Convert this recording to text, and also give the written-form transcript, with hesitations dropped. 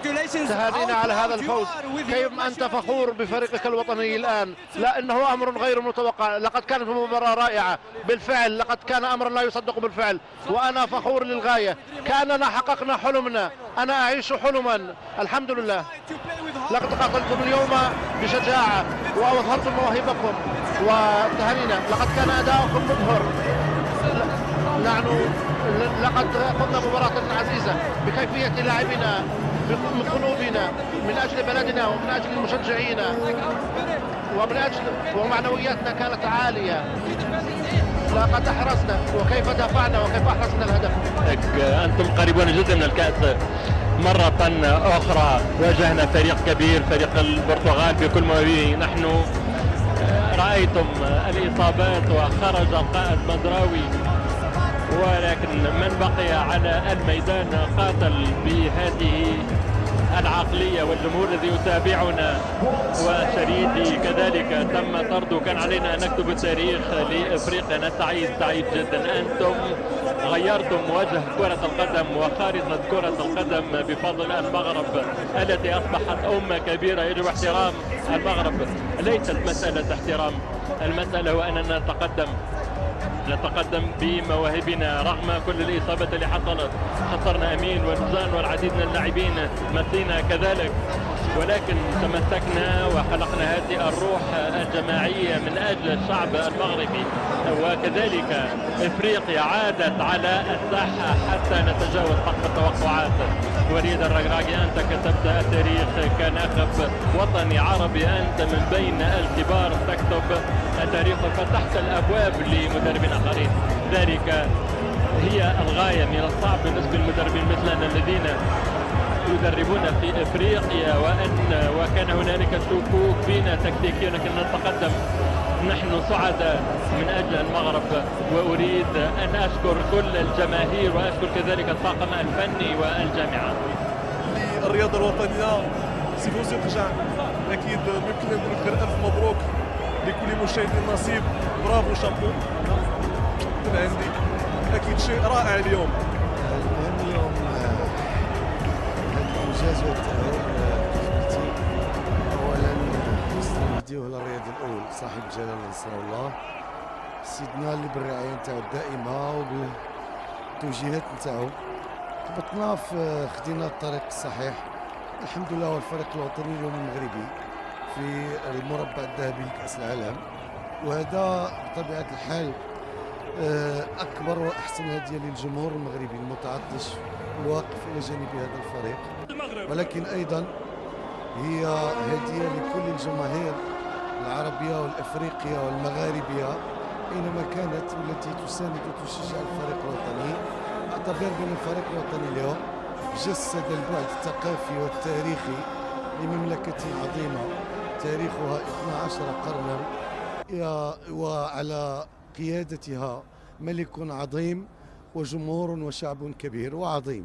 تهانينا على هذا الفوز. كيف أنت فخور بفريقك الوطني الآن؟ لا، إنه أمر غير متوقع. لقد كانت مباراة رائعة بالفعل، لقد كان أمرا لا يصدق بالفعل، وأنا فخور للغاية. كأننا حققنا حلمنا، أنا أعيش حلما الحمد لله. لقد قاتلتم اليوم بشجاعة وأظهرتم مواهبكم وتهانينا. لقد كان أداؤكم مبهر. نحن لقد قمنا مباراة عزيزة بكيفية لاعبنا، من قلوبنا، من أجل بلدنا ومن أجل المشجعين، ومعنوياتنا كانت عالية. لقد أحرزنا، وكيف دافعنا وكيف أحرزنا الهدف. أنتم قريبون جدا من الكأس. مرة أخرى واجهنا فريق كبير، فريق البرتغال بكل مواهبه. نحن رأيتم الإصابات وخرج القائد مدراوي، ولكن من بقي على الميدان قاتل بهذه العقلية، والجمهور الذي يتابعنا وشريدي كذلك تم طرده. كان علينا أن نكتب التاريخ لإفريقيا. أنا سعيد جدا. أنتم غيرتم وجه كرة القدم وخارطة كرة القدم بفضل المغرب التي أصبحت أمة كبيرة. يجب احترام المغرب. ليست مسألة احترام، المسألة هو أننا نتقدم بمواهبنا رغم كل الإصابات اللي حصلت. خسرنا أمين ونزان والعديد من اللاعبين، مسينا كذلك، ولكن تمسكنا وخلقنا هذه الروح الجماعية من أجل الشعب المغربي. وكذلك إفريقيا عادت على الساحة حتى نتجاوز سقف التوقعات. وليد الركراكي، أنت كتبت التاريخ كناخب وطني عربي. أنت من بين الكبار تكتب التاريخ وفتحت الأبواب لمدربين آخرين. ذلك هي الغاية. من الصعب بالنسبة للمدربين مثلنا الذين يدربون في افريقيا وكان هنالك شكوك فينا تكتيكيا، لكن نتقدم. نحن سعداء من اجل المغرب، واريد ان اشكر كل الجماهير واشكر كذلك الطاقم الفني والجامعه. الرياضه الوطنيه سيفوزي ترجع، اكيد ممكن نقول غير الف مبروك لكل مشاهد نصيب. برافو، شابو من عندي. اكيد شيء رائع اليوم. اليوم الانجاز والتأهل اولا نستندوه للرياض الاول صاحب الجلاله نصر الله سيدنا اللي بالرعايه نتاعو الدائمه وبالتوجيهات نتاعو ضبطنا خدينا الطريق الصحيح الحمد لله. والفريق الوطني اليوم المغربي في المربع الذهبي لكأس العالم، وهذا بطبيعه الحال أكبر وأحسن هدية للجمهور المغربي المتعطش الواقف إلى جانب هذا الفريق، ولكن أيضا هي هدية لكل الجماهير العربية والأفريقية والمغاربية أينما كانت، والتي تساند وتشجع الفريق الوطني. أعتبر بأن الفريق الوطني اليوم جسد البعد الثقافي والتاريخي لمملكة عظيمة تاريخها 12 قرنا، وعلى قيادتها ملك عظيم وجمهور وشعب كبير وعظيم.